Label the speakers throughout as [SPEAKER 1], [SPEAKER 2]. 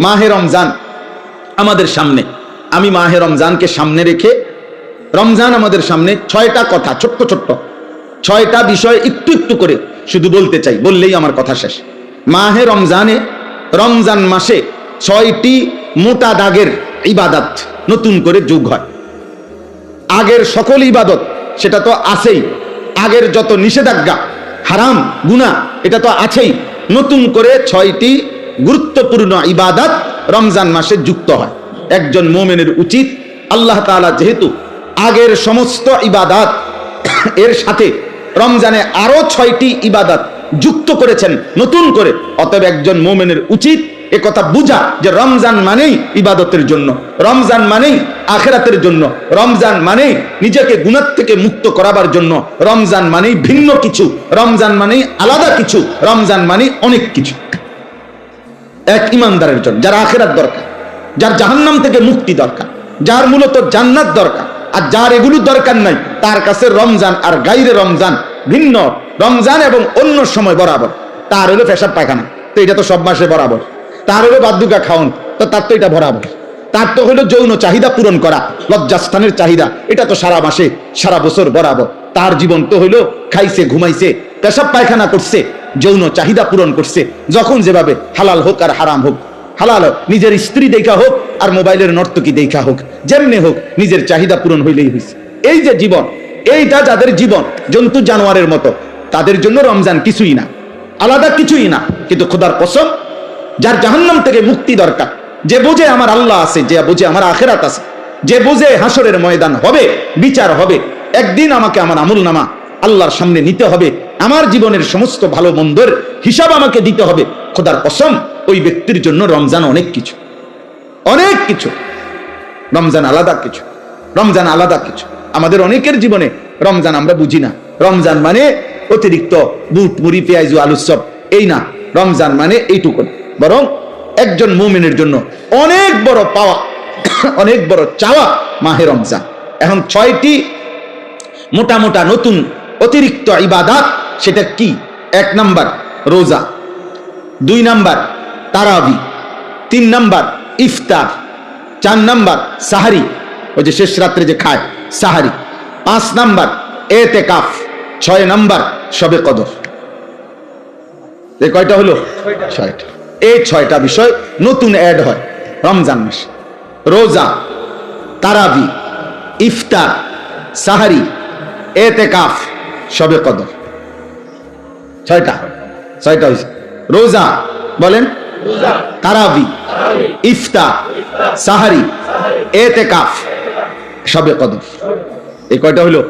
[SPEAKER 1] মাহে রমজান আমাদের সামনে, আমি মাহে রমজানকে সামনে রেখে, রমজান আমাদের সামনে 6টা কথা, ছোট্ট ছোট্ট 6টা বিষয় একটু একটু করে শুধু বলতে চাই, বললেই আমার কথা শেষ। মাহে রমজানে, রমজান মাসে 6টি মোটা দাগের ইবাদত নতুন করে যোগ হয়। আগের সকল ইবাদত সেটা তো আছেই, আগের যত নিষেধাজ্ঞা হারাম গুনাহ এটা তো আছেই, নতুন করে 6টি গুরুত্বপূর্ণ ইবাদত রমজান মাসে যুক্ত হয়। একজন মুমিনের উচিত, আল্লাহ তাআলা যেহেতু আগের সমস্ত ইবাদত এর সাথে রমজানে আরো 6টি ইবাদত যুক্ত করেছেন নতুন করে, অতএব একজন মুমিনের উচিত এ কথা বুঝা যে রমজান মানেই ইবাদতের জন্য, রমজান মানেই আখিরাতের জন্য, রমজান মানেই নিজেকে গুনাহ থেকে মুক্ত করাবার জন্য, রমজান মানেই ভিন্ন কিছু, রমজান মানেই আলাদা কিছু, রমজান মানেই অনেক কিছু। এক ইমানদারের জন্য, যার আখিরাত দরকার, যার জাহান্নাম থেকে মুক্তি দরকার, যার মূলত জান্নাত দরকার, আর যার এগুলো দরকার নাই, তার কাছে রমজান আর গাইরে রমজান ভিন্ন। রমজান এবং অন্য সময় বরাবর। তার হলো পেশাব পায়খানা, তো এটা তো সব মাসে বরাবর। তার হলো বাদুকা খাওন, তো তার তো এটা বরাবর। তার তো হলো যৌন চাহিদা পূরণ করা, লজ্জাস্থানের চাহিদা, এটা তো সারা মাসে সারা বছর বরাবর। তার জীবন তো হলো খাইছে, ঘুমাইছে, পেশাব পায়খানা করছে, যৌন চাহিদা পূরণ করছে, যখন যেভাবে, হালাল হোক আর হারাম হোক, হালাল হোক নিজের স্ত্রী দেখা হোক আর মোবাইলের নর্তকী দেখা হোক, যেমনি হোক নিজের চাহিদা পূরণ হইলেই হয়েছে। এই যে জীবন, এইটা যাদের জীবন জন্তু জানোয়ারের মতো, তাদের জন্য রমজান কিছুই না, আলাদা কিছুই না। কিন্তু খোদার কসম, যার জাহান্নাম থেকে মুক্তি দরকার, যে বোঝে আমার আল্লাহ আছে, যে বোঝে আমার আখিরাত আছে, যে বোঝে হাসরের ময়দান হবে, বিচার হবে, একদিন আমাকে আমার আমলনামা আল্লাহর সামনে নিতে হবে, আমার জীবনের সমস্ত ভালো মন্দের হিসাব আমাকে দিতে হবে, খোদার কসম ওই ব্যক্তির জন্য রমজান অনেক কিছু, অনেক কিছু। রমজান আলাদা কিছু, রমজান আলাদা কিছু। আমাদের অনেকের জীবনে রমজান আমরা বুঝি না। রমজান মানে অতিরিক্ত বুট মুড়ি পেঁয়াজু আলু চপ, এই না। রমজান মানে এইটুকু। বরং একজন মুমিনের জন্য অনেক বড় পাওয়া, অনেক বড় চাওয়া মাহে রমজান। এখন 6টি মোটা মোটা নতুন অতিরিক্ত ইবাদত, সেটা কি? 1 নাম্বার রোজা, 2 নাম্বার তারাবি, 3 নাম্বার ইফতার, 4 নাম্বার সাহারি, ওই যে শেষ রাত্রে যে খায় সাহারি, 5 নাম্বার এতেকাফ, 6 নাম্বার শবে কদর। এই কয়টা হলো? 6টা। এই 6টা বিষয় নতুন অ্যাড হয় রমজান মাসে। রোজা, তারাবি, ইফতার, সাহারি, এতেকাফ, শবে কদর। 6টা হয়েছে। রোজা বলেন, তারাবি, ইফতার, সাহারি, এতেকাফ, শবে কদর। এই কয়টা হলো?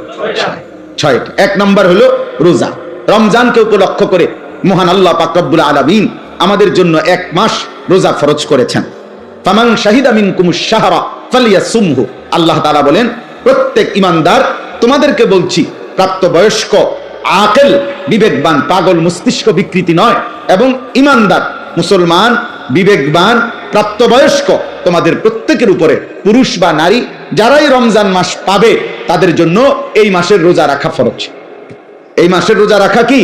[SPEAKER 1] 6টা। 1 নাম্বার হলো রোজা। রমজানকে উপলক্ষ করে মহান আল্লাহ পাক রব্বুল আলামিন আমাদের জন্য 1 মাস রোজা ফরজ করেছেন। ফামান শাহিদা মিনকুমুশ শাহরা ফালিয়াসুমহু। আল্লাহ তাআলা বলেন, প্রত্যেক ইমানদার, তোমাদেরকে বলছি, প্রাপ্তবয়স্ক, আকেল, বিবেকবান, পাগল মস্তিষ্ক বিকৃতি নয়, এবং ইমানদার মুসলমান, বিবেকবান, প্রাপ্তবয়স্ক, তোমাদের প্রত্যেকের উপরে, পুরুষ বা নারী, যারাই রমজান মাস পাবে তাদের জন্য এই মাসের রোজা রাখা ফরজ। এই মাসের রোজা রাখা কি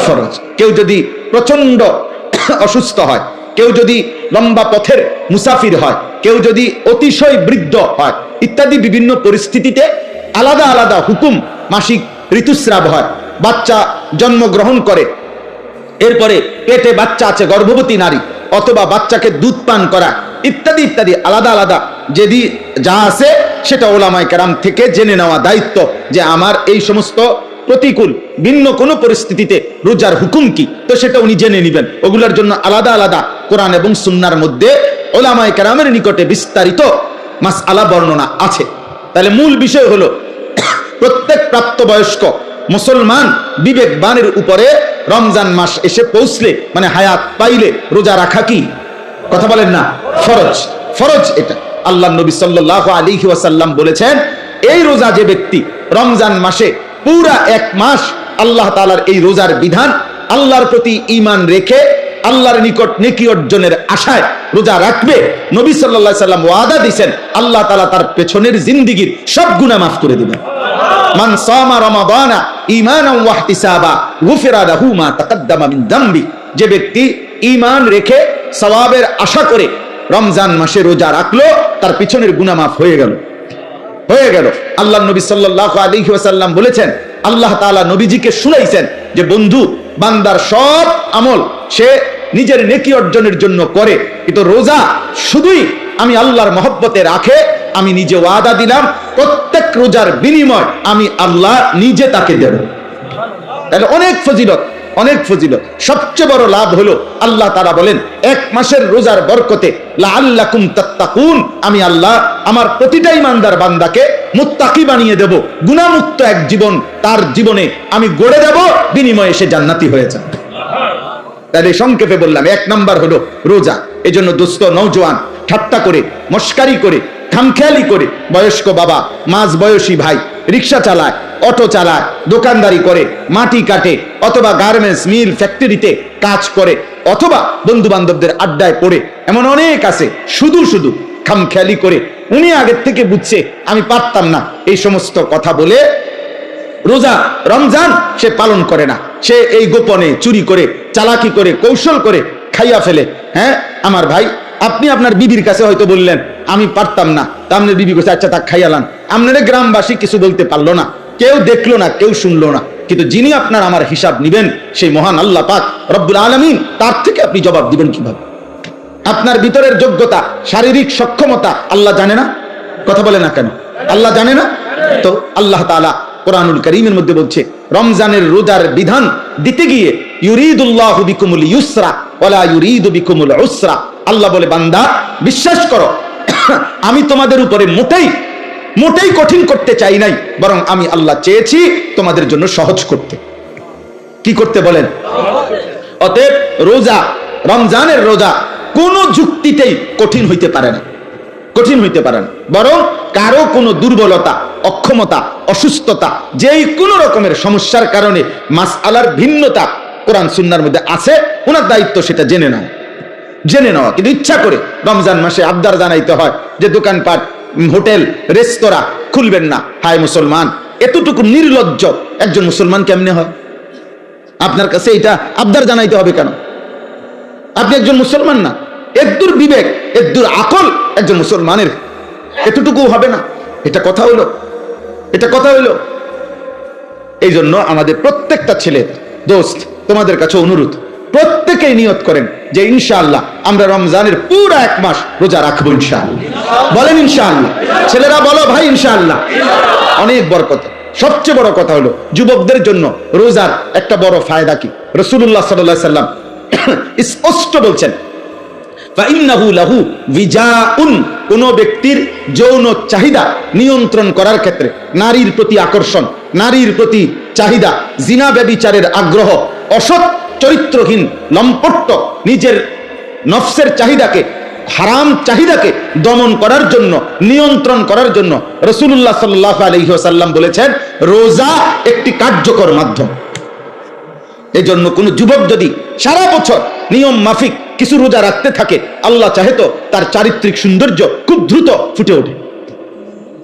[SPEAKER 1] ফরজ। কেউ যদি প্রচন্ড অসুস্থ হয়, কেউ যদি লম্বা পথের মুসাফির হয়, কেউ যদি অতিশয় বৃদ্ধ হয়, ইত্যাদি বিভিন্ন পরিস্থিতিতে আলাদা আলাদা হুকুম, মাসিক ঋতুস্রাব হয়, বাচ্চা জন্মগ্রহণ করে, এরপরে পেটে বাচ্চা আছে, গর্ভবতী নারী, অথবা বাচ্চাকে দুধ পান করা, ইত্যাদি ইত্যাদি আলাদা আলাদা যদি যা আছে, সেটা ওলামায়ে কেরাম থেকে জেনে নেওয়া দায়িত্ব, যে আমার এই সমস্ত প্রতিকূল ভিন্ন কোন পরিস্থিতিতে রোজার হুকুম কি, তো সেটা উনি জেনে নেবেন। ওগুলোর জন্য আলাদা আলাদা কোরআন এবং সুন্নাহর মধ্যে ওলামায়ে কেরামের নিকটে বিস্তারিত মাসআলা বর্ণনা আছে। তাহলে মূল বিষয় হলো, প্রত্যেক প্রাপ্তবয়স্ক মুসলমান বিবেকবানের উপরে রমজান মাস এসে পৌঁছলে, মানে হায়াত পাইলে, রোজা রাখা কি, কথা বলেন না, ফরজ। ফরজ এটা। আল্লাহ নবী সাল্লাল্লাহু আলাইহি ওয়াসাল্লাম বলেছেন, এই রোজা যে ব্যক্তি রমজান মাসে পুরা 1 মাস আল্লাহ তাআলার এই রোজার বিধান, আল্লাহর প্রতি ঈমান রেখে আল্লাহর নিকট নেকি অর্জনের আশায় রোজা রাখবে, নবী সাল্লাল্লাহু আলাইহি ওয়াসাল্লাম ওয়াদা দিয়েছেন, আল্লাহ তাআলা তার পেছনের জিন্দেগীর সব গুনাহ মাফ করে দিবেন। মান সামা রমাদানা ঈমানান ওয়া ইহতিসাবা গুফিরা লাহু মা তাকদ্দামা মিন যামবি। যে ব্যক্তি ঈমান রেখে সওয়াবের আশা করে রমজান মাসে রোজা রাখলো, তার পিছনের গুনাহ মাফ হয়ে গেল। আল্লাহ নবী সাল্লাল্লাহু আলাইহি ওয়াসাল্লাম বলেছেন, আল্লাহ তাআলা নবীজিকে শুনাইছেন যে বন্ধু, বান্দার সব আমল সে নিজের নেকি অর্জনের জন্য করে, কিন্তু রোজা শুধুই আমি আল্লাহর মহব্বতে রাখে। আমি নিজে ওয়াদা দিলাম প্রত্যেক রোজার বিনিময় আমি আল্লাহ নিজে তাকে দেব। তাহলে অনেক ফজিলত। সবচেয়ে বড় লাভ হলো আল্লাহ তাআলা বলেন, এক মাসের রোজার বরকতে লাআল্লাকুম তাত্তাকুন, আমি আল্লাহ আমার প্রতিটা ঈমানদার বান্দাকে মুত্তাকি বানিয়ে দেব। গুনাহমুক্ত এক জীবন তার জীবনে আমি গড়ে দেব, বিনিময়ে সে জান্নাতি হয়ে যাবে। তাহলে সংক্ষেপে বললাম, এক নাম্বার হলো রোজা। এজন্য দোস্ত নওজোয়ান ঠাট্টা করে, মস্কারি করে, খামখেয়ালি করে, বয়স্ক বাবা, মাঝ বয়সী ভাই রিক্সা চালায়, অটো চালায়, দোকানদারি করে, মাটি কাটে, অথবা গার্মেন্টস মিল ফ্যাক্টরিতে কাজ করে, অথবা বন্ধু বান্ধবদের আড্ডায় পড়ে, এমন অনেক আছে শুধু খামখেয়ালি করে। উনি আগের থেকে বুঝছে আমি পারতাম না, এই সমস্ত কথা বলে রোজা রমজান সে পালন করে না। সে এই গোপনে চুরি করে, চালাকি করে, কৌশল করে খাইয়া ফেলে। হ্যাঁ আমার ভাই, আপনি আপনার বিবির কাছে হয়তো বললেন আমি পারতাম না, তা আপনার বিবি কাছে আচ্ছা তা খাইয়ালান। আপনার গ্রামবাসী কিছু বলতে পারলো না, কেউ দেখলো না, কেউ শুনলো না, কিন্তু যিনি আপনার আমার হিসাব নিবেন সেই মহান আল্লাহ পাক রব্বুল আলামিন, তার থেকে আপনি জবাব দিবেন কিভাবে? আপনার ভিতরের যোগ্যতা, শারীরিক সক্ষমতা আল্লাহ জানে না? কথা বলে না কেন? আল্লাহ জানে না? তো আল্লাহ তাআলা কোরআনুল কারীমের মধ্যে বলছে, রমজানের রোজার বিধান দিতে গিয়ে ইউরিদুল্লাহু বিকুমুল ইউসরা ওয়ালা ইউরিদু বিকুমুল উসরা। আল্লাহ বলে, বান্দা বিশ্বাস করো, আমি তোমাদের উপরে মোটেই কঠিন করতে চাই নাই, বরং আমি আল্লাহ চেয়েছি তোমাদের জন্য সহজ করতে। কি করতে বলেন? অতএব রোজা, রমজানের রোজা কোনো যুক্তিতেই কঠিন হইতে পারে না, বরং কারো কোনো দুর্বলতা, অক্ষমতা, অসুস্থতা, যেই কোনো রকমের সমস্যার কারণে মাসআলার ভিন্নতা কোরআন সুন্নাহর মধ্যে আছে, ওনার দায়িত্ব সেটা জেনে নেওয়া। কিন্তু ইচ্ছা করে রমজান মাসে আবদার জানাইতে হয় যে দোকানপাট, হোটেল, রেস্তোরাঁ খুলবেন না। হায় মুসলমান, এতটুকু নির্লজ্জ একজন মুসলমান কেমনে হয়? আপনার কাছে এটা আবদার জানাইতে হবে কেন? আপনি একজন মুসলমান না? এদ্দুর বিবেক, এদ্দুর আকল একজন মুসলমানের এতটুকু হবে না? এটা কথা হইল? এই জন্য আমাদের প্রত্যেকটা ছেলে দোস্ত, তোমাদের কাছে অনুরোধ, প্রত্যেকেই নিয়ত করেন যে ইনশাআল্লাহ আমরা রমজানের পুরো এক মাস রোজা রাখবো ইনশাআল্লাহ। বলেন ইনশাআল্লাহ। ছেলেরা বলো ভাই ইনশাআল্লাহ। অনেক বরকত। সবচেয়ে বড় কথা হলো যুবকদের জন্য রোজার একটা বড় ফায়দা কি? রাসূলুল্লাহ সাল্লাল্লাহু আলাইহি সাল্লাম স্পষ্ট বলছেন, ফাইন্নাহু লাহু বিজাউন, কোন ব্যক্তির যৌন চাহিদা নিয়ন্ত্রণ করার ক্ষেত্রে, নারীর প্রতি আকর্ষণ, নারীর প্রতি চাহিদা, জিনা ব্যভিচারের আগ্রহ, অসৎ চরিত্রহীন লম্পট্য, নিজের নফসের চাহিদাকে, হারাম চাহিদাকে দমন করার জন্য, নিয়ন্ত্রণ করার জন্য রাসূলুল্লাহ সাল্লাল্লাহু আলাইহি ওয়াসাল্লাম বলেছেন রোজা একটি কার্যকর মাধ্যম। এই জন্য কোন যুবক যদি সারা বছর নিয়ম মাফিক কিছু রোজা রাখতে থাকে, আল্লাহ চাহে তো তার চারিত্রিক সৌন্দর্য খুব দ্রুত ফুটে ওঠে।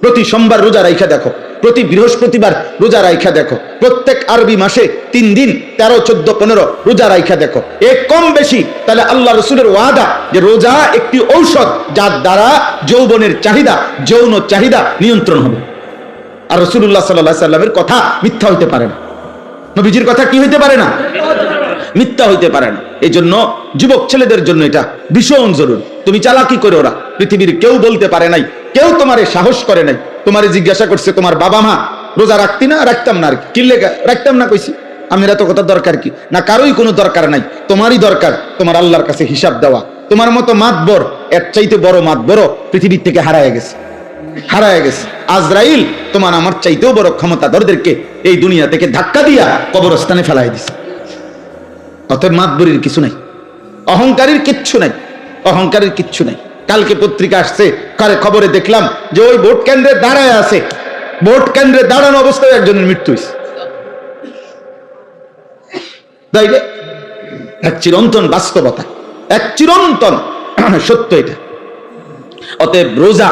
[SPEAKER 1] প্রতি সোমবার রোজা রাইখা দেখো, প্রতি বৃহস্পতিবার রোজা রাইখা দেখো, প্রত্যেক আরবি মাসে 3 দিন 13, 14, 15 রোজা রাইখা দেখো, এক কম বেশি। তাহলে আল্লাহ রসুলের ওয়াদা যে রোজা একটি ঔষধ, যার দ্বারা যৌবনের চাহিদা, যৌন চাহিদা নিয়ন্ত্রণ হবে। আর রাসূলুল্লাহ সাল্লাল্লাহু আলাইহি সাল্লামের কথা মিথ্যা হইতে পারে না, নবীজির কথা কি হইতে পারে না? মিথ্যা হইতে পারে না। এই জন্য যুবক ছেলেদের জন্য এটা ভীষণ জরুরি। তুমি চালাকি করে, ওরা পৃথিবীর কেউ বলতে পারে নাই, কেউ তোমারে সাহস করে নাই। তোমারে জিজ্ঞাসা করছে তোমার বাবা মা রোজা রাখতি না? রাখতাম না। আর কিল্লে রাখতাম না কইছি? আমি এত কথা দরকার কি? না, কারোই কোনো দরকার নাই, তোমারই দরকার তোমার আল্লাহর কাছে হিসাব দেওয়া। তোমার মতো মাতবর, এর চাইতে বড় মাতবর পৃথিবীর থেকে হারায় গেছে। আজরাইল তোমার আমার চাইতেও বড় ক্ষমতাধরদেরকে এই দুনিয়া থেকে ধাক্কা দিয়া কবরস্থানে ফেলাই দিছে। অতএব মাতবরির কিছু নাই, অহংকারীর কিচ্ছু নাই। কালকে পত্রিকা আসছে, খবরে দেখলাম যে ওই ভোট কেন্দ্রে দাঁড়ায় আছে, ভোট কেন্দ্রে দাঁড়ানো অবস্থায় একজনের মৃত্যু হয়েছে। তাইলে এক চিরন্তন বাস্তবতা, এক চিরন্তন সত্য এটা। অতএব রোজা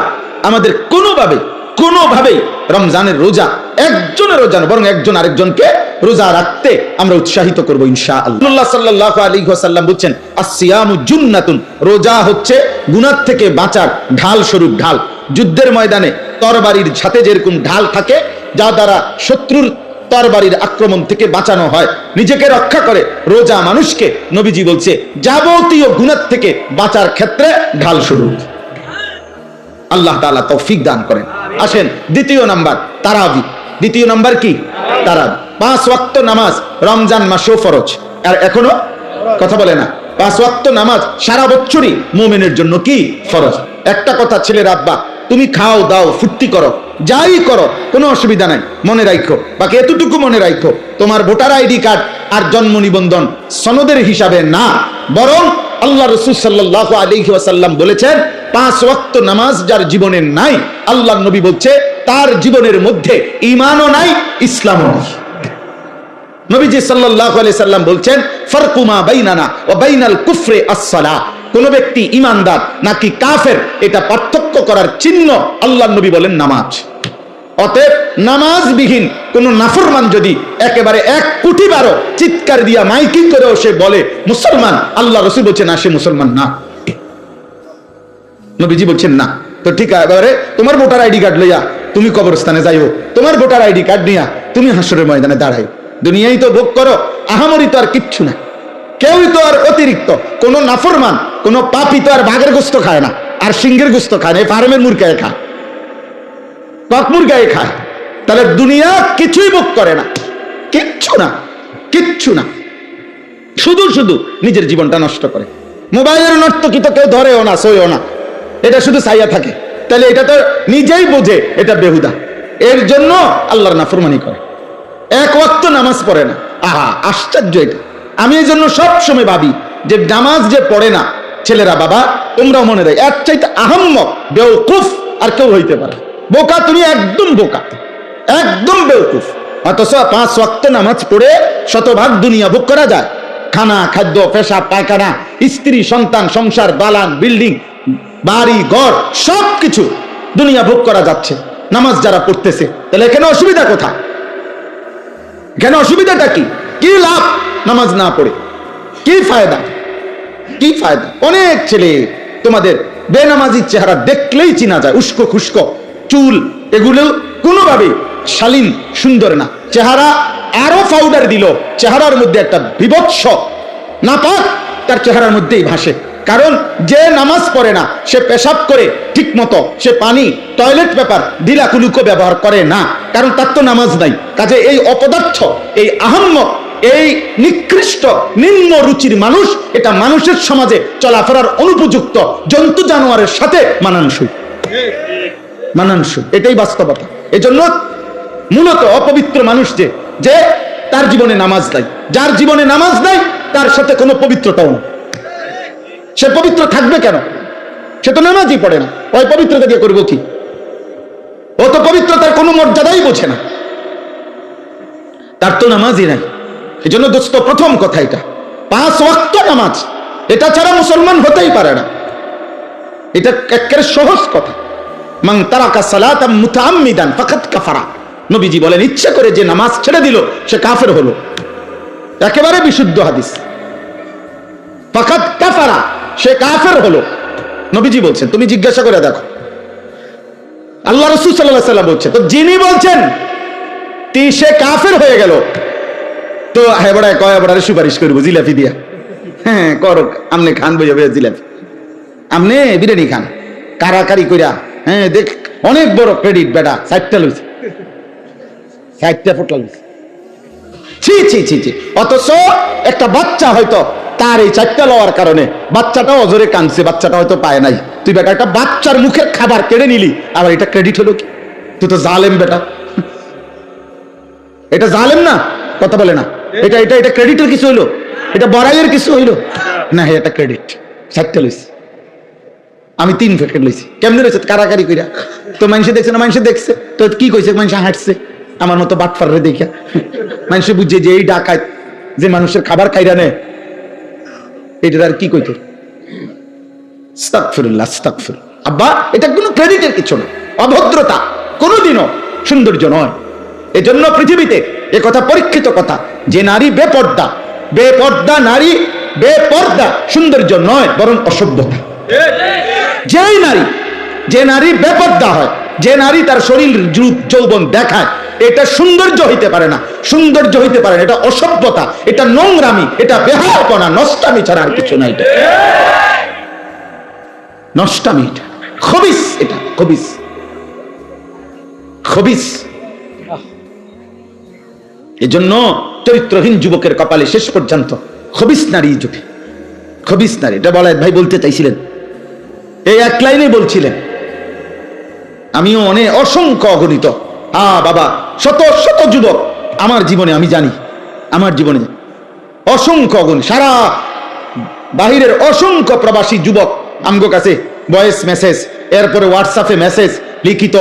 [SPEAKER 1] আমাদের কোনোভাবেই রমজানের রোজা একজনের রোজা না, বরং একজন আরেকজনকে রোজা রাখতে আমরা উৎসাহিত করবো ইনশাআল্লাহ। সাল্লাল্লাহু আলাইহি ওয়াসাল্লাম বলছেন, আসসিয়ামু জুন্নাতুন, রোজা হচ্ছে গুনাহ থেকে বাঁচার ঢাল স্বরূপ ঢাল। যুদ্ধের ময়দানে তরবারির সাথে যেরকম ঢাল থাকে, যা দ্বারা শত্রুর তরবারির আক্রমণ থেকে বাঁচানো হয়, নিজেকে রক্ষা করে, রোজা মানুষকে নবীজি বলছে যাবতীয় গুনাহ থেকে বাঁচার ক্ষেত্রে ঢাল স্বরূপ। আল্লাহ তাআলা তৌফিক দান করেন। আসেন দ্বিতীয় নাম্বার, তারাবি। দ্বিতীয় নাম্বার কি? তারাবি। 5 ওয়াক্ত নামাজ রমজান মাসেও ফরজ। আর এখনো কথা বলে না, 5 ওয়াক্ত নামাজ সারা বছরই মুমিনের জন্য কি ফরজ। একটা কথা ছেলের আব্বা, তুমি খাও দাও ফুর্তি করো যাই করো কোনো অসুবিধা নাই, মনে রাখো, বাকি এতটুকু মনে রাখো, তোমার ভোটার আইডি কার্ড আর জন্ম নিবন্ধন সনদের হিসাবে না, বরং আল্লাহ রাসূল সাল্লাল্লাহু আলাইহি ওয়াসাল্লাম বলেছেন 5 ওয়াক্ত নামাজ যার জীবনে নাই, আল্লাহ নবী বলছে তার জীবনের মধ্যে ঈমানও নাই ইসলামও নাই। নবীজি সাল্লাল্লাহু আলাইহি সাল্লাম বলছেন, ফারকু মা বাইনানা ওয়া বাইনাল কুফরি আস-সালাহ, কোন ব্যক্তি ঈমানদার নাকি কাফের এটা পার্থক্য করার চিহ্ন আল্লাহর নবী বলেন নামাজ। অতএব নামাজবিহীন কোন নাফরমান যদি একেবারে 1 কোটি বারো চিৎকার দিয়া মাইকিং করেও সে বলে মুসলমান, আল্লাহ রাসূল বলছেন না, সে মুসলমান না। নবীজি বলছেন না, তো ঠিক এবারে তোমার ভোটার আইডি কার্ড লইয়া তুমি কবরস্থানে যাইও, তোমার ভোটার আইডি কার্ড নিয়া তুমি হাসরের ময়দানে দাঁড়াই। দুনিয়ায় তো ভোগ করো, আহামরি তো আর কিচ্ছু না, কেউই তো আর অতিরিক্ত, কোন নাফরমান কোন পাপী তো আর বাঘের গোস্ত খায় না, আর সিংহের গোস্ত খায় না, এই ফার্মের মুরগায় খায়, কক মুরগায় খায়। তাহলে দুনিয়া কিছুই ভোগ করে না, কিচ্ছু না, কিচ্ছু না, শুধু শুধু নিজের জীবনটা নষ্ট করে। মোবাইলের নর্তকী তো কেউ ধরেও না, সইও না, এটা শুধু চাইয়া থাকে, তাহলে এটা তো নিজেই বোঝে এটা বেহুদা, এর জন্য আল্লাহর নাফরমানি করে, 1 ওয়াক্ত নামাজ পড়ে না। আহা আশ্চর্য এটা। আমি এই জন্য সবসময় ভাবি যে নামাজ যে পড়ে না ছেলেরা, বাবা তোমরাও মনে রাখ, এর চাইতে আহাম্মক বেওকুফ আর কেউ হইতে পারে। বোকা তুমি, একদম বোকা, একদম বেওকুফ। অথচ 5 ওয়াক্ত নামাজ পড়ে শতভাগ দুনিয়া ভোগ করা যায়, খানা খাদ্য পেশাব পায়খানা স্ত্রী সন্তান সংসার বালান বিল্ডিং বাড়ি ঘর সবকিছু দুনিয়া ভোগ করা যাচ্ছে নামাজ যারা পড়তেছে। তাহলে এখানে অসুবিধা কোথায়? এখানে অসুবিধাটা কি? কি লাভ নামাজ না পড়ে? কি ফায়দা? কি ফায়দা? অনেক ছেলে তোমাদের বেনামাজির চেহারা দেখলেই চিনা যায়, উস্কো খুস্কো চুল, এগুলো কোনোভাবে শালীন সুন্দর না। চেহারা আরো পাউডার দিল, চেহারার মধ্যে একটা বিভৎস নাপাক তার চেহারার মধ্যেই ভাসে। কারণ যে নামাজ পড়ে না সে পেশাব করে ঠিক মতো, সে পানি টয়লেট পেপার ঢিলা কুলুকো ব্যবহার করে না, কারণ তার তো নামাজ নাই। কাজে এই অপদার্থ, এই আহাম্মক, এই নিকৃষ্ট নিম্ন রুচির মানুষ, এটা মানুষের সমাজে চলাফেরার অনুপযুক্ত, জন্তু জানোয়ারের সাথে মানানসই, মানানসই, এটাই বাস্তবতা। এজন্য মূলত অপবিত্র মানুষ যে তার জীবনে নামাজ নাই, যার জীবনে নামাজ নাই তার সাথে কোনো পবিত্রতাও না। সে পবিত্র থাকবে কেন? সে তো নামাজই পড়ে না, ওই পবিত্রতা দিয়ে করবো কি? ও তো পবিত্রতার কোনো মর্যাদাই বোঝে না, তার তো নামাজই নাই। এই জন্য দোস্ত প্রথম কথা এটা, 5 ওয়াক্ত নামাজ, এটা ছাড়া মুসলমান হতেই পারে না। এটা একেবারে সহজ কথা। মান তারাকা সালাতাম মুতাআম্মিদান ফাকাদ কাফারা, নবীজি বলেন ইচ্ছা করে যে নামাজ ছেড়ে দিল সে কাফের হলো। একেবারে বিশুদ্ধ হাদিস, ফাকাদ কাফারা, সে কাফের হলো। নবীজি বলছেন, তুমি জিজ্ঞাসা করে দেখো, আল্লাহ রাসূল সাল্লাল্লাহু আলাইহি ওয়াসাল্লাম বলছেন, তো যিনি বলছেন সে কাফের হয়ে গেল, তো হেবড়ায় কয় হেবড়ারে সুপারিশ করবো জিলাপি দিয়া, হ্যাঁ করো, আমনে খান বইয়া বইয়া জিলাপি, আমনে বিরিয়ানি খান কারাকারি কইরা, হ্যাঁ দেখ অনেক বড় ক্রেডিট বেটা, 4টা লইছে, 4টা ফোটলা লইছে, ছি ছি ছি ছি। অথচ একটা বাচ্চা হয়তো তার এই 4টা লওয়ার কারণে বাচ্চাটা অজরে কাঁদছে, বাচ্চাটা হয়তো পায় নাই, তুই বেটা একটা বাচ্চার মুখের খাবার কেড়ে নিলি, আবার এটা ক্রেডিট হলো কি? তুই তো জালেম বেটা, এটা জালেম না? কথা বলে না, এটা এটা এটা ক্রেডিটের কিছু হইলো? এটা বড়াইয়ের কিছু হইলো না? এটা ক্রেডিট। 4টা লইছে, আমি 3 প্যাকেট লইছি। কেমনে লইছে? কারাকারি কইরা। তো মানুষে দেখছে না? মানুষে দেখছে তো কি কইছে? মানুষে হাঁটছে আমার মতো বাটফারে দেখা, মানুষে বুঝছে যে এই ডাকাত যে মানুষের খাবার খাইরা নেয়, এটা আর কি কইতো? আস্তাগফিরুল্লাহ, আস্তাগফির। আব্বা এটা কোনো ক্রেডিটের কিছু না, অভদ্রতা কোনোদিনও সৌন্দর্য নয়। এজন্য পৃথিবীতে এ কথা পরীক্ষিত কথা, যে নারী বেপর্দা, বেপর্দা নারী, বেপর্দা সৌন্দর্য নয়, বরং অসভ্যতা। যে নারী বেপর্দা হয়, যে নারী তার শরীর রূপ যৌবন দেখায়, এটা সৌন্দর্য হইতে পারে না, সৌন্দর্য হইতে পারে না, এটা অসভ্যতা, এটা নোংরামি, এটা বেহায়াপনা, নষ্টামি ছাড়া আর কিছু নাই। নষ্টামি, এটা খবিস, এটা খবিস, খবিস। এজন্য চরিত্রহীন যুবকের কপালে শেষ পর্যন্ত খবিস নারী জুটে, খবিস নারী। এটা বলায় ভাই বলতে চাইছিলেন, এই এক লাইনে বলছিলেন। আমিও অনেক অসংখ্য অগণিত বাবা শত শত যুবক আমার জীবনে, আমি জানি আমার জীবনে অসংখ্য অগণিত, সারা বাহিরের অসংখ্য প্রবাসী যুবক আমগো কাছে ভয়েস মেসেজ, এরপরে হোয়াটসঅ্যাপে মেসেজ লিখিত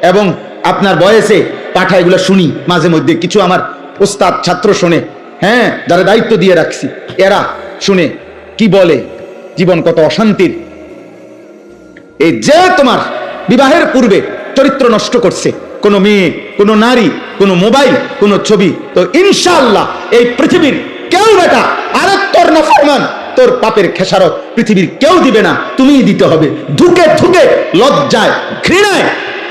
[SPEAKER 1] এবং আপনার ভয়েসে পাঠা, এগুলো শুনি মাঝে মধ্যে। কিছু আমার ওস্তাদ ছাত্র শোনে, হ্যাঁ, যারা দায়িত্ব দিয়ে রাখছি, এরা শুনে কি বলে, জীবন কত অশান্তির। এই যে তোমার বিবাহের পূর্বে চরিত্র নষ্ট করছে কোন মেয়ে, কোন নারী, কোন মোবাইল, কোন ছবি, তো ইনশাআল্লাহ এই পৃথিবীর কেউ বেটা আরেক তোর নাফরমান, তোর পাপের খেসারত পৃথিবীর কেউ দিবে না, তুমিই দিতে হবে, ধুকে ধুকে, লজ্জায়, ঘৃণায়।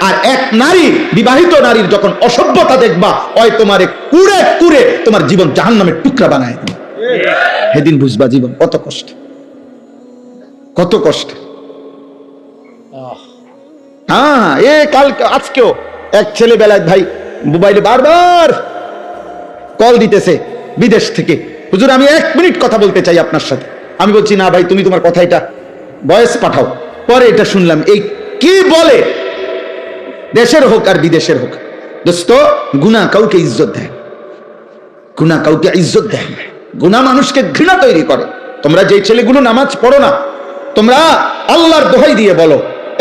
[SPEAKER 1] আর এক নারী, বিবাহিত নারীর যখন অসভ্যতা দেখবা, ওই তোমারে কুড়ে কুড়ে তোমার জীবন জাহান্নামের টুকরা বানায় দিবে। সেদিন বুঝবা জীবন কত কষ্ট, কত কষ্ট। হ্যাঁ, এ কাল আজকেও এক ছেলে বেলায় ভাই মোবাইলে বারবার কল দিতেছে বিদেশ থেকে, হুজুর আমি 1 মিনিট কথা বলতে চাই আপনার সাথে। আমি বলছি না ভাই, তুমি তোমার কথা এটা ভয়েস পাঠাও। পরে এটা শুনলাম, এই কি বলে, দেশের হোক আর বিদেশের হোক, দোস্ত গুনাহ কাউকে ইজ্জত দেয়, গুনাহ কাউকে ইজ্জত দেয় না, গুনাহ মানুষকে ঘৃণা তৈরি করে। তোমরা যে ছেলেগুলো নামাজ পড়ো না, তোমরা আল্লাহর দোহাই দিয়ে বলো,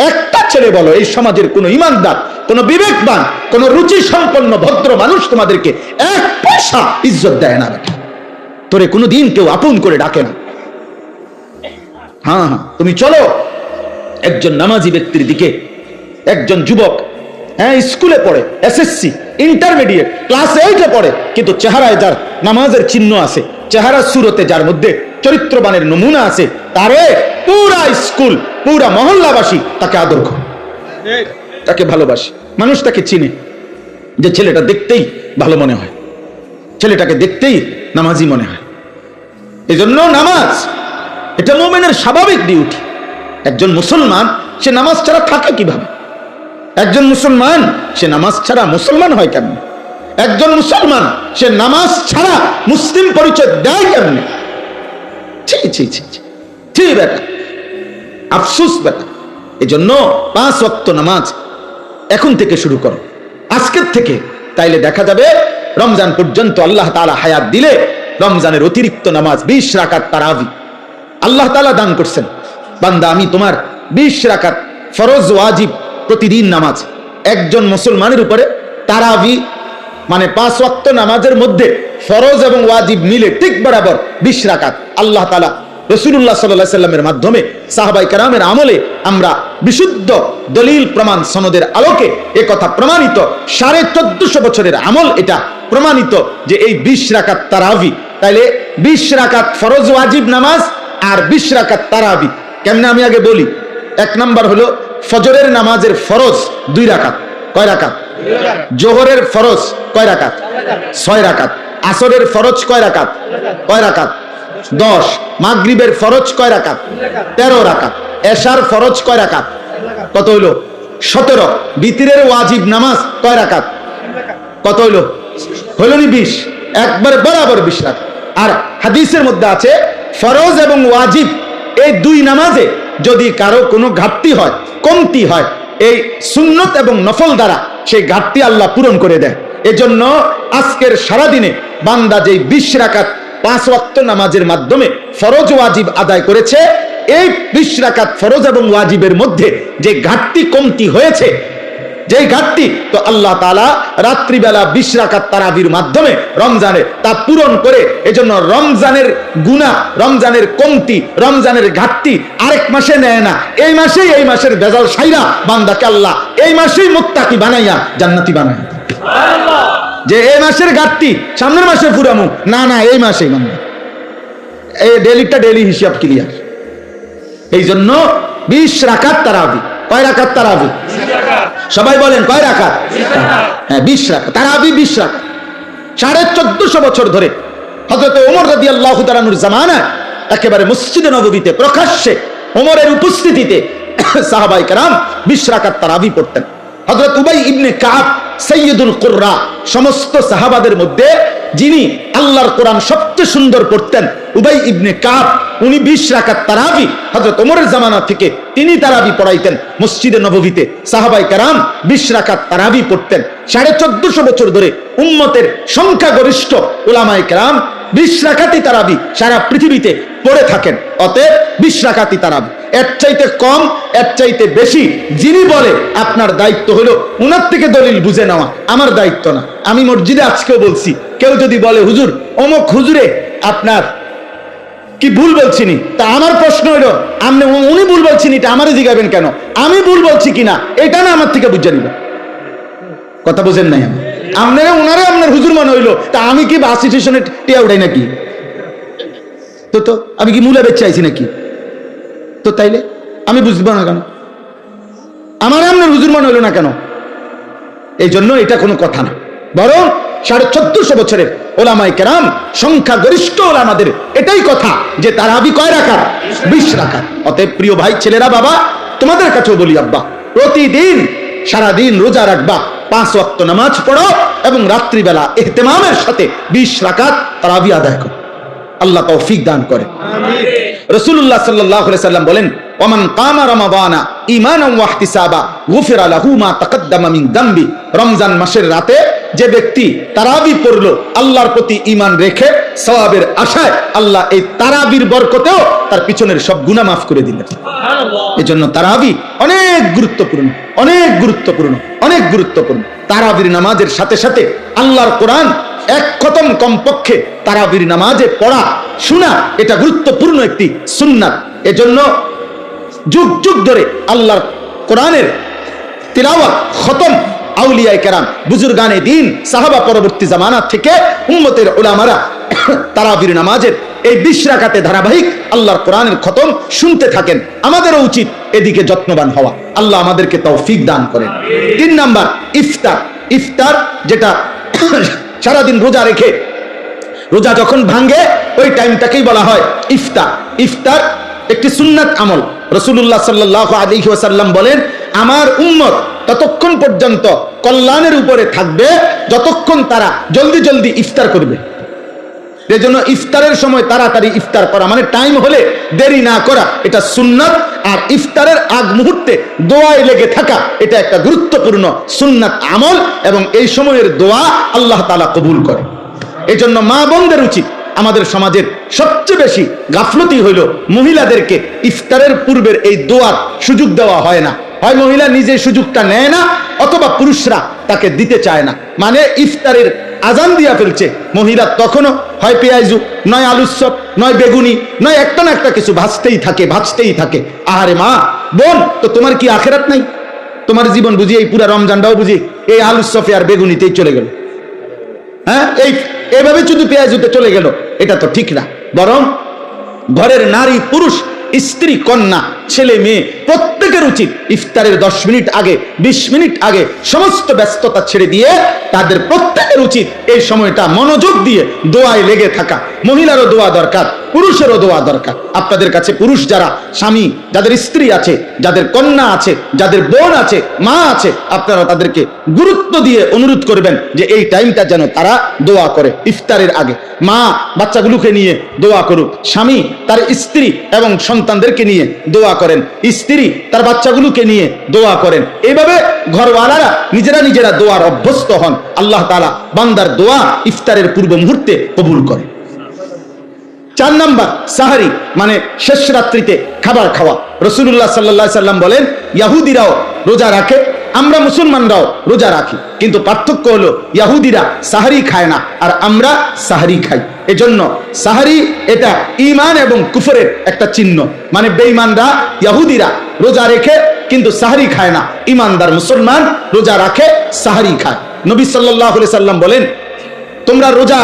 [SPEAKER 1] একটা ছেলে বলো এই সমাজের কোন ইমানদার, কোন বিবেকবান, কোন রুচি সম্পন্ন ভদ্র মানুষ তোমাদেরকে 1 পয়সা ইজ্জত দেয় না, তোরে কোনোদিন কেউ আপন করে ডাকে না। হ্যাঁ হ্যাঁ, তুমি চলো একজন নামাজি ব্যক্তির দিকে, একজন যুবক, হ্যাঁ স্কুলে পড়ে, এসএসসি, ইন্টারমিডিয়েট, ক্লাস 8-এ পড়ে, কিন্তু চেহারায় যার নামাজের চিহ্ন আছে, চেহারা সুরতে যার মধ্যে চরিত্রবানের নমুনা আছে, তারে পুরা স্কুল, পুরা মহল্লাবাসী তাকে আদর করে, তাকে ভালোবাসে, মানুষ তাকে চিনে, যে ছেলেটা দেখতেই ভালো মনে হয়, ছেলেটাকে দেখতেই নামাজি মনে হয়। এজন্য নামাজ এটা মুমিনের স্বাভাবিক ডিউটি। একজন মুসলমান সে নামাজ ছাড়া থাকে কিভাবে? একজন মুসলমান সে নামাজ ছাড়া মুসলমান হয় কেমন? একজন মুসলমান সে নামাজ ছাড়া মুসলিম পরিচয় দেয় কেমনে? ছি ছি ছি ছি বেটা, আফসোস বেটা। এজন্য 5 ওয়াক্ত নামাজ এখন থেকে শুরু করো, আজকের থেকে। তাইলে দেখা যাবে রমজান পর্যন্ত আল্লাহ তাআলা হায়াত দিলে রমজানের অতিরিক্ত নামাজ 20 রাকাত তারাবি আল্লাহ তাআলা দান করছেন। বান্দা আমি তোমার 20 রাকাত ফরজ ওয়াজিব প্রতিদিন নামাজ, একজন মুসলমানের উপরে তারাবি মানে 5 ওয়াক্ত নামাজের মধ্যে ফরজ এবং ওয়াজিব মিলে ঠিক বরাবর 20 রাকাত আল্লাহ তাআলা রাসূলুল্লাহ সাল্লাল্লাহু আলাইহি সাল্লামের মাধ্যমে সাহাবায়ে কেরামের আমলে আমরা বিশুদ্ধ দলিল প্রমাণ সনদের আলোকে এই কথা প্রমাণিত, 1450 বছরের আমল এটা প্রমাণিত যে এই 20 রাকাত তারাবি। তাইলে 20 রাকাত ফরজ ওয়াজিব নামাজ আর 20 রাকাত তারাবি কেমনে আমি আগে বলি। 1 নাম্বার হলো ফজরের নামাজের ফরজ 2 রাকাত, কয় রাকাত? জোহরের ফরজ কয় রাকাত? 6 রাকাত। আসরের ফরজ কয় রাকাত? কয় রাকাত? 10। মাগরিবের ফরজ কয় রাকাত? 13 রাকাত। এশার ফরজ কয় রাকাত? কত হইলো? 17। বিতরের ওয়াজিব নামাজ কয় রাকাত? কত হইলো? হইল নি 20, একবার বরাবর 20 রাকাত। আর হাদিসের মধ্যে আছে ফরজ এবং ওয়াজিব এই 2 নামাজে যদি কারো কোনো ঘাটতি হয়, কমতি হয়, এই সুন্নত এবং নফল দ্বারা সেই ঘাটতি আল্লাহ পূরণ করে দেয়। এজন্য আজকের সারাদিনে বান্দা যেই 20 রাকাত 5 ওয়াক্ত নামাজের মাধ্যমে ফরজ ওয়াজিব আদায় করেছে, এই 20 রাকাত ফরজ এবং ওয়াজিবের মধ্যে যে ঘাটতি কমতি হয়েছে যেই ঘাটতি, তো আল্লাহ তাআলা রাত্রিবেলা 20 রাকাত তারাবির মাধ্যমে রমজানে তা পূরণ করে, এজন্য রমজানের গুনাহ, রমজানের কমতি, রমজানের ঘাটতি আরেক মাসে নেয় না, এই মাসেই এই মাসের ভেজাল সাইরা বান্দাকে আল্লাহ এই মাসেই মুত্তাকি বানাইয়া জান্নাতি বানায়। সুবহানাল্লাহ। যে এই মাসের ঘাটতি সামনের মাসে পুরামু না, না এই মাসেই বান্দা এই ডেলি হিসাব ক্লিয়ার। এই জন্য 20 রাকাত তারাবি। কয় রাকাত তারাবি? সবাই বলেন কয় রাকাত? হ্যাঁ 20 রাকাত তারাবি, 20 রাকাত। 1450 বছর ধরে হযরত ওমর রাদিয়াল্লাহু তাআলা আনহুর জামানায় একেবারে মসজিদে নববীতে প্রকাশ্যে ওমরের উপস্থিতিতে সাহাবায়ে কেরাম 20 রাকাত তারাবি পড়তেন। হযরত উবাই ইবনে কাব সাইয়্যিদুল কুররা, সমস্ত সাহাবাদের মধ্যে যিনি আল্লাহর কোরআন সবচেয়ে সুন্দর পড়তেন, উবাই ইবনে কাব, উনি 20 রাকাত তারাবি হযরত ওমরের জামানা থেকে তিনি তারাবি পড়াইতেন মসজিদে নববীতে। সাহাবায়ে কেরাম 20 রাকাত তারাবি পড়তেন। 1450 বছর ধরে উম্মতের সংখ্যাগরিষ্ঠ উলামায়ে কেরাম 20 রাকাতই তারাবি সারা পৃথিবীতে পড়ে থাকেন। অতএব 20 রাকাতই তারাবি। এর চাইতে কম, এর চাইতে বেশি যিনি বলে আপনার দায়িত্ব হলো উনার থেকে দলিল বুঝে নেওয়া, আমার দায়িত্ব না। আমি মসজিদে আজকেও বলছি, কেউ যদি বলে হুজুর অমুক হুজুরে আপনার কি ভুল বলছিনি, তা আমার প্রশ্ন হলো আপনি উনি ভুল বলছিনি এটা আমারে জিজ্ঞাবেন কেন? আমি ভুল বলছি কিনা এটা না আমার থেকে বুঝে নিবেন। কথা বুঝেন নাই? আপনারা উনারে আপনার হুজুর মনে হইলো, তা আমি কি বাস স্টেশনে টিয়া উঠাই নাকি? তো আমি কি মূলা বেচে আইছি নাকি? তো তাইলে আমি বুঝবো না কেন? আমার আপনার হুজুর মনে হইলো না কেন? এই জন্য এটা কোনো কথা না, বরং 1450 বছরের ওলামায়ে কেরাম সংখ্যাগরিষ্ঠ ওলামাদের এটাই কথা যে তারাবি কয় রাকাত? 20 রাকাত। অতএব প্রিয় ভাই, ছেলেরা, বাবা, তোমাদের কাছেও বলি আব্বা, প্রতিদিন সারাদিন রোজা রাখবা, 5 ওয়াক্ত নামাজ পড়ো এবং রাত্রিবেলা ইহতিমামের সাথে 20 রাকাত তারাবি আদায় করো। আল্লাহ তৌফিক দান করে। আমিন। রাসূলুল্লাহ সাল্লাল্লাহু আলাইহি সাল্লাম বলেন, ওমান কামা রমাদানা ঈমানান ওয়া ইহতিসাবা গুফিরা লাহু মা তাকাদ্দামা মিন যামবি। রমজান মাসের রাতে যে ব্যক্তি তারাবি পড়লো আল্লাহর প্রতি ঈমান রেখে সওয়াবের আশায়, আল্লাহ এই তারাবির বরকতেও তার পিছনের সব গুনাহ মাফ করে দিলেন। সুবহানাল্লাহ। এজন্য তারাবি অনেক গুরুত্বপূর্ণ, অনেক গুরুত্বপূর্ণ, অনেক গুরুত্বপূর্ণ। তারাবির নামাজের সাথে সাথে আল্লাহর কোরআন 1 খতম কমপক্ষে তারাবির নামাজে পড়া, শোনা, এটা গুরুত্বপূর্ণ একটি সুন্নাত। এজন্য যুগ যুগ ধরে আল্লাহর কোরআনের তিলাওয়াত, খতম আউলিয়ায়ে কেরাম, বুজুর্গানে দ্বীন, সাহাবা পরবর্তী জামানা থেকে উম্মতের উলামারা তারাবির নামাজের এই 20 রাকাতে ধারাবাহিক আল্লাহর কোরআনের খতম শুনতে থাকেন। আমাদেরও উচিত এদিকে যত্নবান হওয়া। আল্লাহ আমাদেরকে তৌফিক দান করেন। 3 নাম্বার ইফতার। ইফতার যেটা সারাদিন রোজা রেখে রোজা যখন ভাঙ্গে ওই টাইমটাকেই বলা হয় ইফতার। ইফতার একটি সুন্নাত আমল। রাসূলুল্লাহ সাল্লাল্লাহু আলাইহি ওয়াসাল্লাম বলেন, আমার উম্মত ততক্ষণ পর্যন্ত কল্যাণের উপরে থাকবে যতক্ষণ তারা জলদি জলদি ইফতার করবে। এজন্য ইফতারের সময় তাড়াতাড়ি ইফতার করা, মানে টাইম হলে দেরি না করা, এটা সুন্নাত। আর ইফতারের আগ মুহূর্তে দোয়ায় লেগে থাকা, এটা একটা গুরুত্বপূর্ণ সুন্নাত আমল, এবং এই সময়ের দোয়া আল্লাহ তাআলা কবুল করে। এজন্য মা বোনদের উচিত, আমাদের সমাজের সবচেয়ে বেশি গাফলতি হইল মহিলাদেরকে ইফতারের পূর্বের এই দোয়ার সুযোগ দেওয়া হয় না। হয় মহিলা নিজে সুযোগটা নেয় না, অথবা পুরুষরা তাকে দিতে চায় না। মানে ইফতারের আজান দিয়া ফেলছে, মহিলা তখনও হয় পেঁয়াজু, নয় আলুর চপ, নয় বেগুনি, নয় একটা না একটা কিছু ভাজতেই থাকে। আহারে মা বোন, তো তোমার কি আখেরাত নাই? তোমার জীবন বুঝি এই পুরা রমজানটাও বুঝি এই আলুর চপে আর বেগুনিতেই চলে গেল? হ্যাঁ, এইভাবে শুধু পেঁয়াজুতে চলে গেল, এটা তো ঠিক না। বরং ঘরের নারী পুরুষ, স্ত্রী কন্যা, ছেলে মেয়ে প্রত্যেকের উচিত ইফতারের 10 মিনিট আগে, 20 মিনিট আগে সমস্ত ব্যস্ততা ছেড়ে দিয়ে তাদের প্রত্যেকের উচিত এই সময়টা মনোযোগ দিয়ে দোয়ায় লেগে থাকা। মহিলারও দোয়া দরকার, পুরুষেরও দোয়া দরকার। আপনাদের কাছে পুরুষ যারা স্বামী, যাদের স্ত্রী আছে, যাদের কন্যা আছে, যাদের বোন আছে, মা আছে, আপনারা তাদেরকে গুরুত্ব দিয়ে অনুরোধ করবেন যে এই টাইমটা যেন তারা দোয়া করে ইফতারের আগে। মা বাচ্চাগুলোকে নিয়ে দোয়া করুক, স্বামী তার স্ত্রী এবং সন্তানদেরকে নিয়ে দোয়া করেন, স্ত্রী তার বাচ্চাগুলোকে নিয়ে দোয়া করেন। এইভাবে ঘরওয়ালারা নিজেরা দোয়ার অভ্যস্ত হন। আল্লাহ তাআলা বান্দার দোয়া ইফতারের পূর্ব মুহূর্তে কবুল করে। 4 নাম্বার সাহারি, মানে শেষ রাত্রিতে খাবার খাওয়া। রাসূলুল্লাহ সাল্লাল্লাহু আলাইহি সাল্লাম বলেন, ইহুদিরাও রোজা রাখে, আমরা মুসলমানরাও রোজা রাখি, কিন্তু পার্থক্য হলো ইহুদিরা সাহারি খায় না আর আমরা সাহারি খাই। এজন্য সাহারি এটা ঈমান এবং কুফরের একটা চিহ্ন। মানে বেঈমানরা ইহুদিরা রোজা রেখে কিন্তু সাহারি খায় না, ঈমানদার মুসলমান রোজা রাখে সাহারি খায়। নবী সাল্লাল্লাহু আলাইহি সাল্লাম বলেন, তোমরা রোজা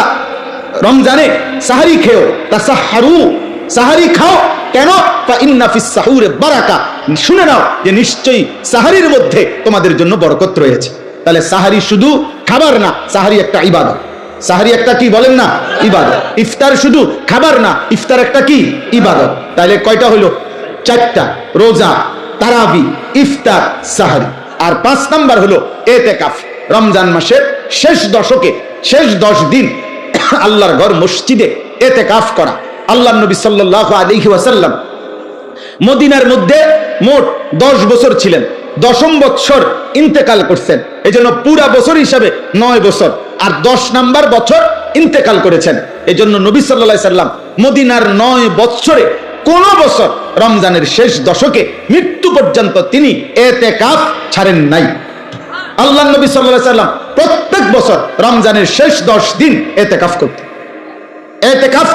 [SPEAKER 1] রমজানে সাহারি খেও, তাসাহহারু, সাহারি খাও। কেন? ফা ইন্না ফিস সাহুরে বারাকা, শুনে নাও যে নিশ্চয়ই সাহারির মধ্যে তোমাদের জন্য বরকত রয়েছে। তাহলে সাহারি শুধু খাবার না, সাহারি একটা ইবাদত। সাহারি একটা কি বলেন না? ইবাদত। ইফতার শুধু খাবার না, ইফতার একটা কি? ইবাদত। তাহলে কয়টা হলো? 4টা, রোজা, তারাবি, ইফতার, সাহারি। আর 5 নাম্বার হলো এতেকাফ। রমজান মাসের শেষ দশকে, শেষ 10 দিন আল্লাহর ঘর মসজিদে এতেকাফ করা। আল্লাহর নবী সাল্লাল্লাহু আলাইহি ওয়াসাল্লাম মদিনার মধ্যে মোট 10 বছর ছিলেন, 10ম বছর ইন্তেকাল করছেন। এজন্য পুরা বছর হিসাবে 9 বছর, আর 10 নাম্বার বছর ইন্তেকাল করেছেন। এজন্য নবী সাল্লাল্লাহু আলাইহি সাল্লাম মদিনার 9 বছরে কোন বছর রমজানের শেষ দশকে মৃত্যু পর্যন্ত তিনি এতেকাফ ছাড়েন নাই। আল্লাহর নবী সাল্লাল্লাহু আলাইহি সাল্লাম প্রত্যেক বছর রমজানের শেষ 10 দিন এতেকাফ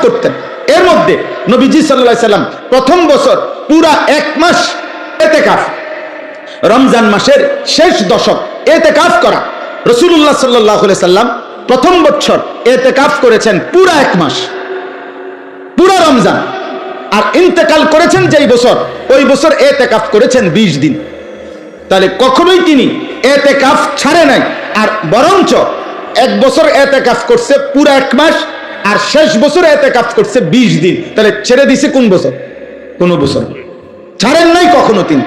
[SPEAKER 1] করতেন। এর মধ্যে নবীজি সাল্লাল্লাহু আলাইহি সাল্লাম প্রথম বছর পুরা 1 মাস এতেকাফ, রমজান মাসের শেষ দশক এতেকাফ করা। রাসূলুল্লাহ সাল্লাল্লাহু আলাইহি সাল্লাম প্রথম বছর এতেকাফ করেছেন পুরা 1 মাস, পুরা রমজান। আর ইন্তেকাল করেছেন যেই বছর, ওই বছর এতেকাফ করেছেন 20 দিন। তাহলে কখনোই তিনি এতেকাফ ছাড়ে নাই, আর বরঞ্চ 1 বছর এতেকাফ করছে পুরা 1 মাস, আর শেষ বছর এতেকাফ করছে 20 দিন। তাহলে ছেড়ে দিছে কোন বছর? কোন বছর ছাড়েন নাই কখনো তিনি।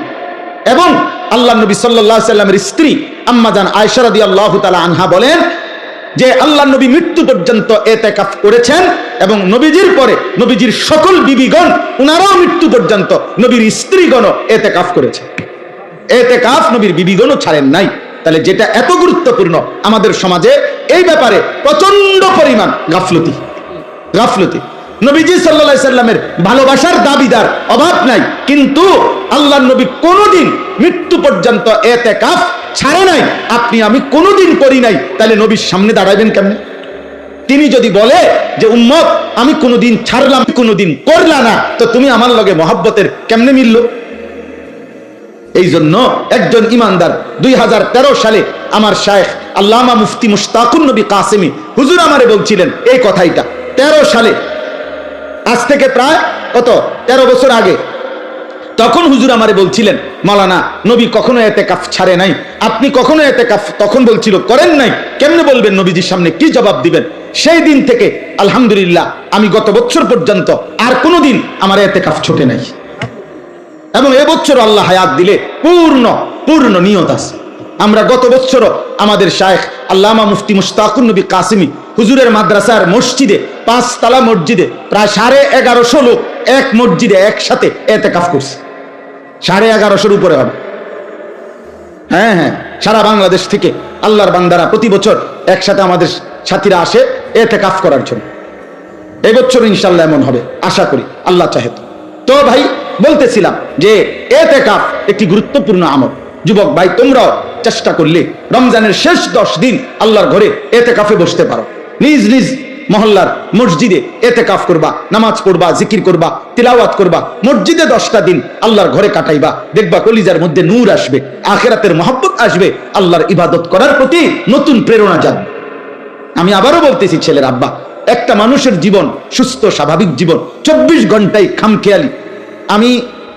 [SPEAKER 1] এবং আল্লাহ নবী সাল্লাল্লাহু আলাইহি সাল্লামের স্ত্রী আম্মা জান আয়েশা রাদিয়াল্লাহু তাআলা আনহা বলেন যে আল্লাহ নবী মৃত্যু পর্যন্ত এতেকাফ করেছেন, এবং নবীজির পরে নবীজির সকল বিবিগণ উনারাও মৃত্যু পর্যন্ত, নবীর স্ত্রীগণও এতেকাফ করেছে। এতেকাফ নবীর বিবিগণও ছাড়েন নাই। তাহলে যেটা এত গুরুত্বপূর্ণ, আমাদের সমাজে এই ব্যাপারে প্রচন্ড পরিমাণ গাফলতি। নবীজি সাল্লাল্লাহু আলাইহি সাল্লামের ভালোবাসার দাবিদার অভাব নাই, কিন্তু আল্লাহর নবী কোনোদিন মৃত্যু পর্যন্ত এতেকাফ ছাড়ে নাই। আপনি আমি কোনোদিন করি নাই, তাহলে নবীর সামনে দাঁড়াবেন কেমনে? তিনি যদি বলে যে উম্মত আমি কোনোদিন ছাড়লাম, কোনোদিন করলা না, তো তুমি আমার লগে মহব্বতের কেমনে মিলল? এই জন্য একজন ইমানদার 2013 সালে আমার শায়েখ আল্লামা মুফতি মুশতাকুন নবী কাসেমি হুজুর আমারে বলছিলেন এই কথাইটা। 13 সালে, আজ থেকে প্রায় কত 13 বছর আগে, তখন হুজুর আমারে বলছিলেন, মাওলানা নবী কখনো এতেকাফ ছাড়ে নাই, আপনি কখনো এতেকাফ তখন বলছিল করেন নাই, কেমনে বলবেন? নবীজির সামনে কি জবাব দিবেন? সেই দিন থেকে আলহামদুলিল্লাহ আমি গত বছর পর্যন্ত আর কোনোদিন আমার এতেকাফ ছোটে নাই, এবং এবছর আল্লাহ হায়াত দিলে পূর্ণ নিয়ত আছে। আমরা গত বছর আমাদের শায়েখ আল্লামা মুফতি মুশতাকুন নবী কাসেমি হুজুরের মাদ্রাসার মসজিদে, 5 তলা মসজিদে প্রায় 1150 লোক এক মসজিদে একসাথে এতেকাফ করছে। 1150 উপরে হবে। হ্যাঁ, সারা বাংলাদেশ থেকে আল্লাহর বান্দারা প্রতি বছর একসাথে আমাদের সাথীরা আসে এতেকাফ করার জন্য। এই বছর ইনশাআল্লাহ এমন হবে, আশা করি, আল্লাহ চাহে। তো ভাই বলতেছিলাম যে এতেকাফ একটি গুরুত্বপূর্ণ আমল। যুবক ভাই, তোমরাও চেষ্টা করলে রমজানের শেষ 10 দিন আল্লাহর ঘরে এতেকাফে বসতে পারো। নিজ নিজ মহল্লার মসজিদে এতেকাফ করবা, নামাজ পড়বা, জিকির করবা, তিলাওয়াত করবা, মসজিদে 10টা দিন আল্লাহর ঘরে কাটাইবা। দেখবা কলিজার মধ্যে নূর আসবে, আখিরাতের মহব্বত আসবে, আল্লাহর ইবাদত করার প্রতি নতুন প্রেরণা জাগবে। আমি আবারও বলতেছি, ছেলের আব্বা, একটা মানুষের জীবন সুস্থ স্বাভাবিক জীবন 24 ঘন্টায় খামখেয়ালি। আমি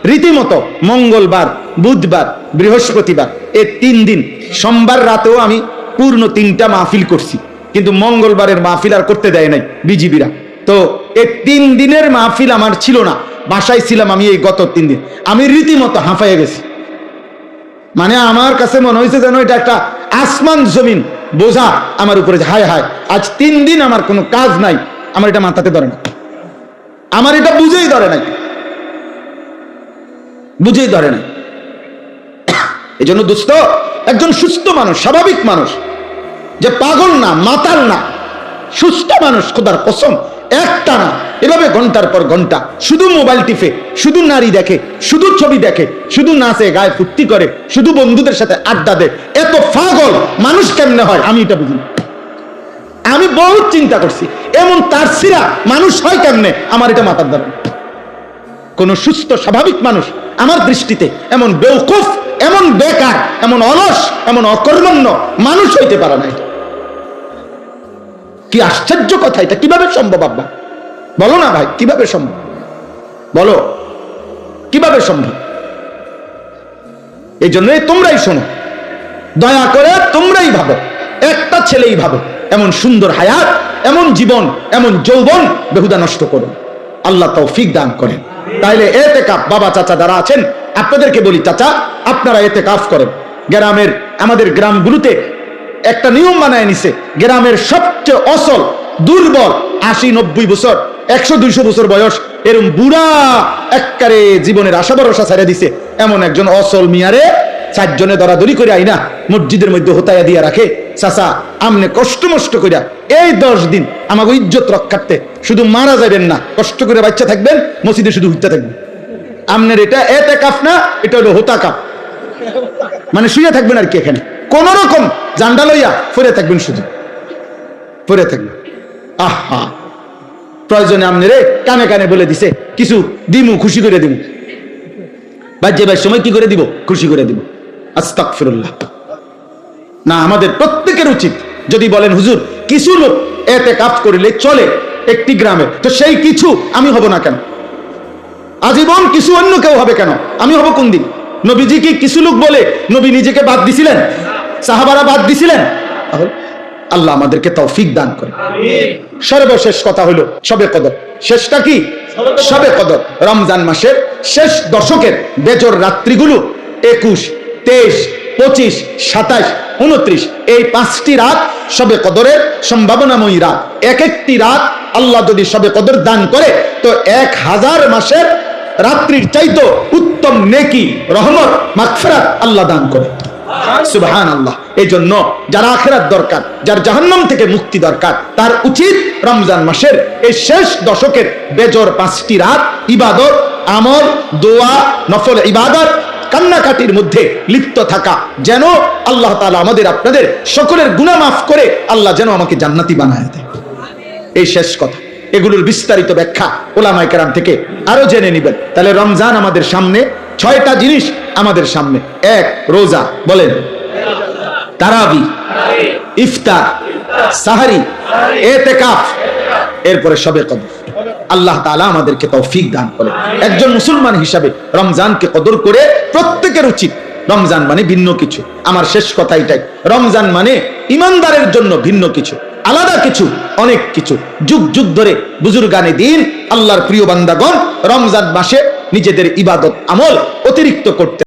[SPEAKER 1] রীতিমতো মঙ্গলবার, বুধবার, বৃহস্পতিবার এই 3 দিন, সোমবার রাতেও আমি পূর্ণ 3টা মাহফিল করছি, কিন্তু মঙ্গলবারের মাহফিল আর করতে দেয় নাই বিজিবিরা। তো এই 3 দিনের মাহফিল আমার ছিল না, বাসায় ছিলাম আমি। এই গত 3 দিন আমি রীতিমতো হাঁফাইয়া গেছি। মানে আমার কাছে মনে হয়েছে যেন এটা একটা আসমান জমিন বোঝা আমার উপরে। হায় হায়, আজ 3 দিন আমার কোনো কাজ নাই, আমার এটা মাথাতে ধরে না, আমার এটা বুঝেই ধরে নাই। এই জন্য দোস্ত, একজন সুস্থ মানুষ, স্বাভাবিক মানুষ, যে পাগল না, মাতাল না, সুস্থ মানুষ, খোদার কসম একটা না, এভাবে ঘন্টার পর ঘন্টা শুধু মোবাইল টিপে, শুধু নারী দেখে, শুধু ছবি দেখে, শুধু নাচে গায়ে ফুর্তি করে, শুধু বন্ধুদের সাথে আড্ডা দেয়। এত পাগল মানুষ কেমনে হয় আমি এটা বুঝি। আমি বহুত চিন্তা করছি, এমন তারসিরা মানুষ হয় কেমনে, আমার এটা মাথার দ্বারা। কোন সুস্থ স্বাভাবিক মানুষ আমার দৃষ্টিতে এমন বেওকুফ, এমন বেকার, এমন অলস, এমন অকর্মণ্য মানুষ হইতে পারে না। এটা কি আশ্চর্য কথা, এটা কিভাবে সম্ভব? আব্বা বলো না ভাই, কিভাবে সম্ভব? বলো কিভাবে সম্ভব? এই জন্যই তোমরাই শোনো, দয়া করে তোমরাই ভাবো, একটা ছেলেই ভাবো, এমন সুন্দর হায়াত, এমন জীবন, এমন যৌবন বেহুদা নষ্ট করো। আল্লাহ তৌফিক দান করেন। তাইলে ইতিকাফ, বাবা চাচা যারা আছেন আপনাদেরকে বলি, চাচা আপনারা ইতিকাফ করেন। গ্রামের, আমাদের গ্রামগুলোতে একটা নিয়ম বানায় নিছে, গ্রামের সবচেয়ে অসল, দুর্বল, 80-90 বছর, 100-200 বছর বয়স, এরকম বুড়া একবারে জীবনের আশা ভরসা ছেড়ে দিছে এমন একজন অসল মিয়ারে 4 জনে দরাদরি করে আইনা মসজিদের মধ্যে হোতায়া দিয়া রাখে। চাচা আমনে কষ্ট মষ্ট করিয়া এই 10 দিন আমাকে ইজ্জত রক্ষার্থে শুধু মারা যাবেন না, কষ্ট করে বাচ্চা থাকবেন, মসজিদে শুধু হুইতে থাকবেন। আমনের এটা ইতিকাফ না, এটা হলো হোতাকাফ, মানে শুয়ে থাকবেন আর কি, এখানে কোন রকম জান্ডা লইয়া পড়ে থাকবেন, শুধু পড়ে থাকবেন। আহা, প্রয়োজনে আমনেরে কানে কানে বলে দিছে কিছু দিমু, খুশি করে দিমু, বাজ্যে ভাই সময় কি করে দিব, খুশি করে দিব। আস্তাগফিরুল্লাহ। না, আমাদের প্রত্যেকের উচিত, যদি বলেন হুজুর কিছু লোক ইতিকাফ করিলে চলে একটি গ্রামে, তো সেই কিছু আমি হব না কেন? আজীবন কিছু অন্য কেউ হবে কেন, আমি হব কোন দিন? নবীজি কি কিছু লোক বলে নবী নিজেকে বাদ দিছিলেন? সাহাবারা বাদ দিছিলেন? আল্লাহ আমাদেরকে তৌফিক দান করে। সর্বশেষ কথা হলো শবে কদর। শেষটা কি? শবে কদর। রমজান মাসের শেষ দশকের বেজর রাত্রিগুলো 21, 23, 25, 27, 29 এই 5টি রাত শবে কদরের সম্ভাবনাময়ী রাত। এক একটি রাত আল্লাহ যদি শবে কদর দান করে তো 1000 মাসের রাত্রির চাইতো উত্তম নেকি, রহমত, মাগফিরাত আল্লাহ দান করে। সুবহানাল্লাহ। এই জন্য যার আখিরাত দরকার, যার জাহান্নাম থেকে মুক্তি দরকার, তার উচিত রমজান মাসের এই শেষ দশকের বেজর 5টি রাত ইবাদত, আমল, দোয়া, নফল ইবাদত, কান্নাকাটির মধ্যে লিপ্ত থাকা, যেন আল্লাহ তাআলা আমাদের আপনাদের সকলের গুনাহ মাফ করে আল্লাহ যেন আমাকে জান্নাতি বানায় দেয়। এই শেষ কথা। এগুলোর বিস্তারিত ব্যাখ্যা উলামায়ে কেরাম থেকে আরো জেনে নেবেন। তাহলে রমজান আমাদের সামনে, 6টা জিনিস আমাদের সামনে। 1 রোজা, বলেন, তারাবি, ইফতার, সাহরি, ইতিকাফ, এরপরে শবে কদর। আল্লাহ তাআলা আমাদেরকে তৌফিক দান করে। একজন মুসলমান হিসাবে রমজানকে কদর করে প্রত্যেকের উচিত। রমজান মানে ভিন্ন কিছু। আমার শেষ কথা এটাই, রমজান মানে ইমানদারের জন্য ভিন্ন কিছু, আলাদা কিছু, অনেক কিছু। যুগ যুগ ধরে বুজুর্গানে দ্বীন, আল্লাহর প্রিয় বান্দাগণ রমজান মাসে নিজেদের ইবাদত আমল অতিরিক্ত করতে